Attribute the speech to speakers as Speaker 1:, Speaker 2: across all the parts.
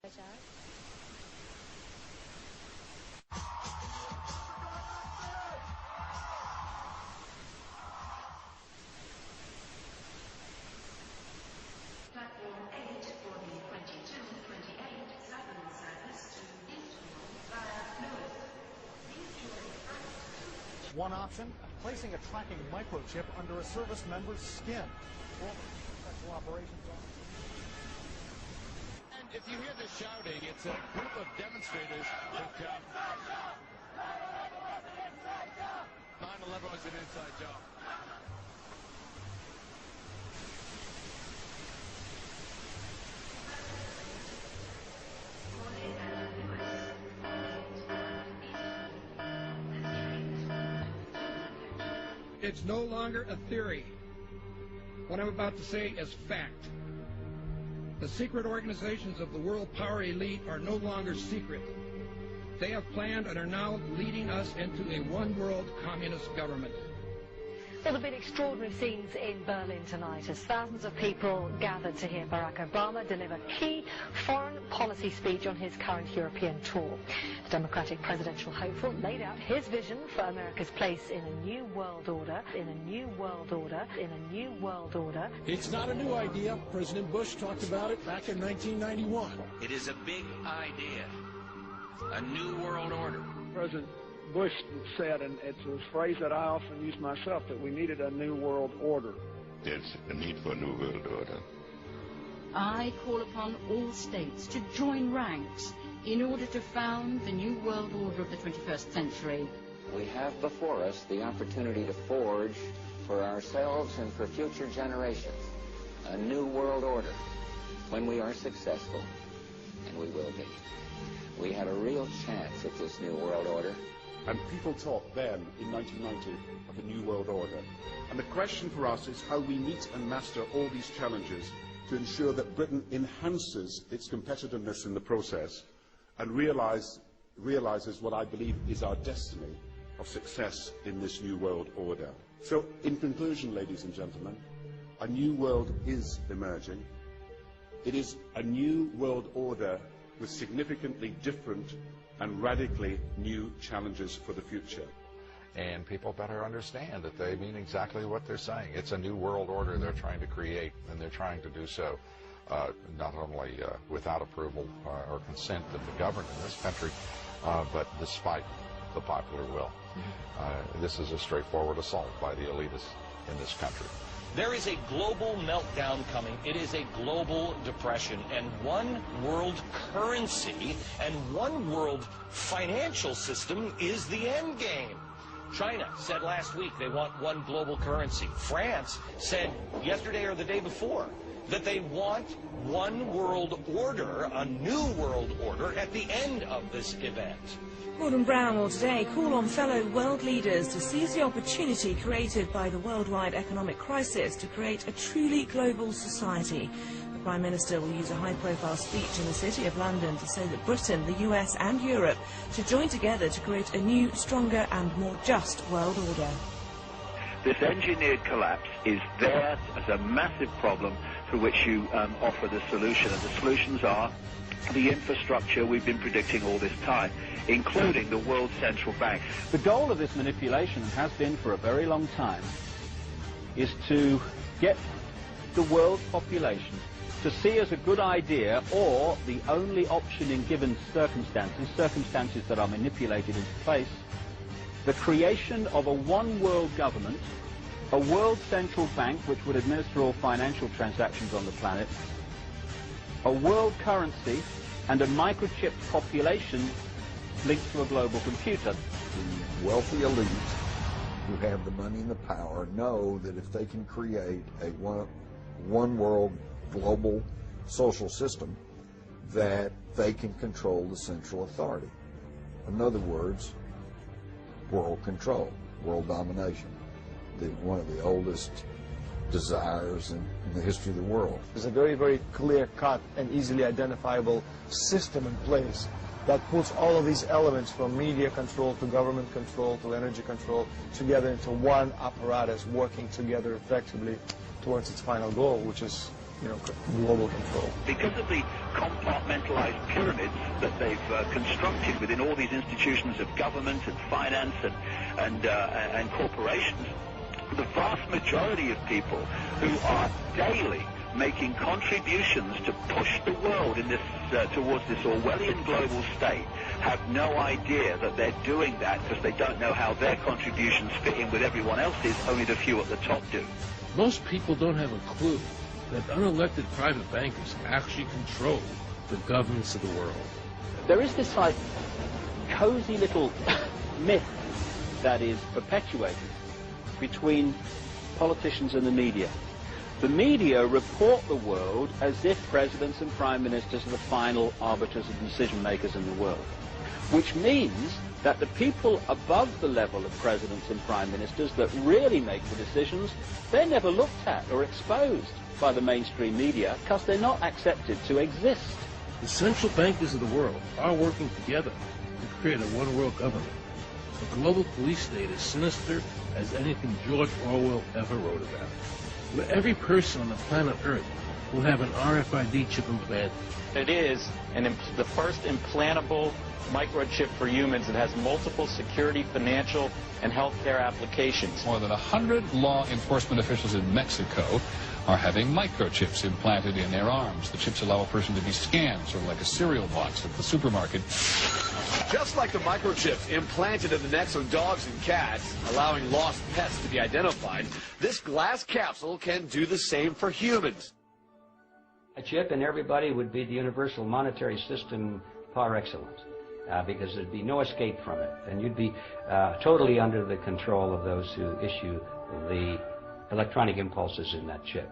Speaker 1: One option, placing a tracking microchip under a service member's skin. Well, special operations officer.
Speaker 2: And if you hear the shouting, it's a group of demonstrators who've come. 9/11 was an inside job.
Speaker 3: It's no longer a theory. What I'm about to say is fact. The secret organizations of the world power elite are no longer secret. They have planned and are now leading us into a one-world communist government.
Speaker 4: Well, there have been extraordinary scenes in Berlin tonight as thousands of people gathered to hear Barack Obama deliver key foreign policy speech on his current European tour. The Democratic presidential hopeful laid out his vision for America's place in a new world order, in a new world order, in a new world order.
Speaker 5: It's not a new idea. President Bush talked about it back in 1991.
Speaker 6: It is a big idea, a new world order.
Speaker 7: President Bush said, and it's a phrase that I often use myself, that we needed a new world order.
Speaker 8: There's a need for a new world order.
Speaker 9: I call upon all states to join ranks in order to found the new world order of the 21st century.
Speaker 10: We have before us the opportunity to forge for ourselves and for future generations a new world order. When we are successful, and we will be, we have a real chance at this new world order.
Speaker 11: And people talked then, in 1990, of a new world order. And the question for us is how we meet and master all these challenges to ensure that Britain enhances its competitiveness in the process and realizes what I believe is our destiny of success in this new world order. So, in conclusion, ladies and gentlemen, a new world is emerging. It is a new world order with significantly different and radically new challenges for the future.
Speaker 12: And people better understand that they mean exactly what they're saying. It's a new world order they're trying to create, and they're trying to do so not only without approval or consent of the governed in this country, but despite the popular will. This is a straightforward assault by the elitists in this country.
Speaker 13: There is a global meltdown coming. It is a global depression, and one world currency and one world financial system is the end game. China said last week they want one global currency. France said yesterday or the day before that they want one world order, a new world order, at the end of this event.
Speaker 14: Gordon Brown will today call on fellow world leaders to seize the opportunity created by the worldwide economic crisis to create a truly global society. The Prime Minister will use a high-profile speech in the City of London to say that Britain, the US and Europe should join together to create a new, stronger and more just world order.
Speaker 15: This engineered collapse is there as a massive problem for which you offer the solution, and the solutions are the infrastructure we've been predicting all this time, including the World Central Bank.
Speaker 16: The goal of this manipulation has been for a very long time is to get the world's population to see as a good idea, or the only option in given circumstances that are manipulated into place, the creation of a one-world government, a world central bank which would administer all financial transactions on the planet, a world currency, and a microchipped population linked to a global computer.
Speaker 17: The wealthy elite who have the money and the power know that if they can create a one world global social system, that they can control the central authority. In other words, world control, world domination, one of the oldest desires in the history of the world.
Speaker 18: There's a very, very clear-cut and easily identifiable system in place that puts all of these elements, from media control to government control to energy control, together into one apparatus working together effectively towards its final goal, which is global control.
Speaker 15: Because of the compartmentalized pyramids that they've constructed within all these institutions of government and finance and corporations, the vast majority of people who are daily making contributions to push the world in this towards this Orwellian global state have no idea that they're doing that because they don't know how their contributions fit in with everyone else's. Only the few at the top do.
Speaker 19: Most people don't have a clue that unelected private bankers actually control the governance of the world.
Speaker 16: There is this like cozy little myth that is perpetuated between politicians and the media. The media report the world as if presidents and prime ministers are the final arbiters and decision makers in the world, which means that the people above the level of presidents and prime ministers that really make the decisions, they're never looked at or exposed by the mainstream media because they're not accepted to exist.
Speaker 19: The central bankers of the world are working together to create a one-world government. A global police state as sinister as anything George Orwell ever wrote about, where every person on the planet Earth will have an RFID chip implanted.
Speaker 20: It is the first implantable microchip for humans that has multiple security, financial, and healthcare applications.
Speaker 21: More than 100 law enforcement officials in Mexico are having microchips implanted in their arms. The chips allow a person to be scanned, sort of like a cereal box at the supermarket.
Speaker 22: Just like the microchips implanted in the necks of dogs and cats, allowing lost pets to be identified, this glass capsule can do the same for humans.
Speaker 23: A chip in everybody would be the universal monetary system par excellence, because there'd be no escape from it, and you'd be totally under the control of those who issue the electronic impulses in that chip.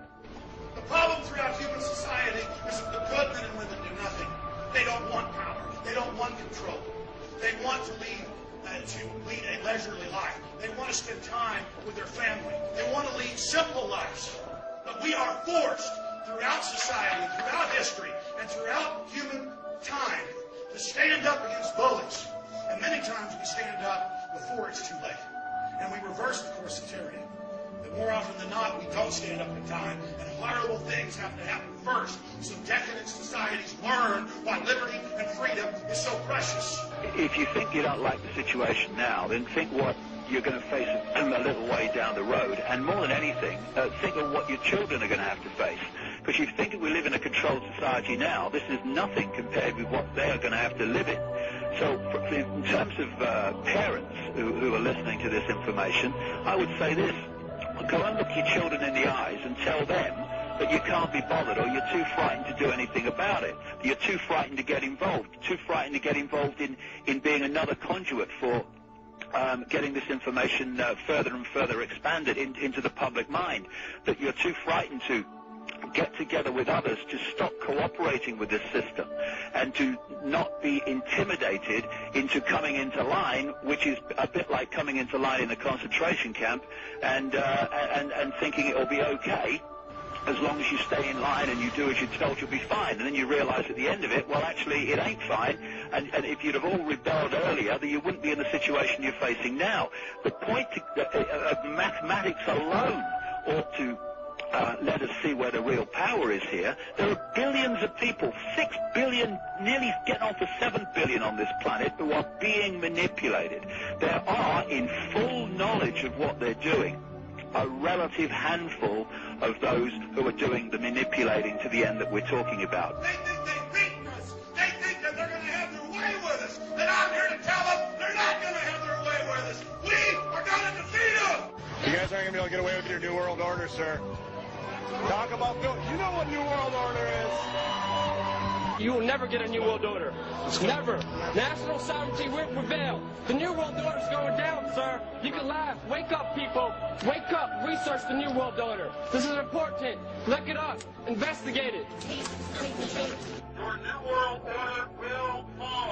Speaker 24: The problem throughout human society is that the good men and women do nothing. They don't want power. They don't want control. They want to lead a leisurely life. They want to spend time with their family. They want to lead simple lives. But we are forced throughout society, throughout history, and throughout human time to stand up against bullies. And many times we stand up before it's too late. And we reverse the course of tyranny. But more often than not, we don't stand up in time, and horrible things have to happen first, so decadent societies learn why liberty and freedom is so precious.
Speaker 15: If you think you don't like the situation now, then think what you're going to face a little way down the road, and more than anything, think of what your children are going to have to face. Because you think that we live in a controlled society now, this is nothing compared with what they are going to have to live in. So in terms of parents who are listening to this information, I would say this. Go and look your children in the eyes and tell them that you can't be bothered, or you're too frightened to do anything about it. You're too frightened to get involved, too frightened to get involved in being another conduit for getting this information further and further expanded into the public mind, that you're too frightened to get together with others to stop cooperating with this system and to not be intimidated into coming into line, which is a bit like coming into line in a concentration camp and thinking it'll be okay as long as you stay in line and you do as you're told, you'll be fine. And then you realize at the end of it, well, actually, it ain't fine. And if you'd have all rebelled earlier, then you wouldn't be in the situation you're facing now. The point of mathematics alone ought to let us see where the real power is here. There are billions of people, 6 billion, nearly getting on to 7 billion on this planet, who are being manipulated. There are, in full knowledge of what they're doing, a relative handful of those who are doing the manipulating to the end that we're talking about.
Speaker 24: They think they've beaten us. They think that they're going to have their way with us. And I'm here to tell them they're not going to have their way with us. We are going to defeat them.
Speaker 25: You guys aren't going to be able to get away with your New World Order, sir. Talk about, you know what New World Order is.
Speaker 26: You will never get a New World Order. Never. National sovereignty will prevail. The New World Order is going down, sir. You can laugh. Wake up, people. Wake up. Research the New World Order. This is important. Look it up. Investigate it.
Speaker 24: Your New World Order will fall.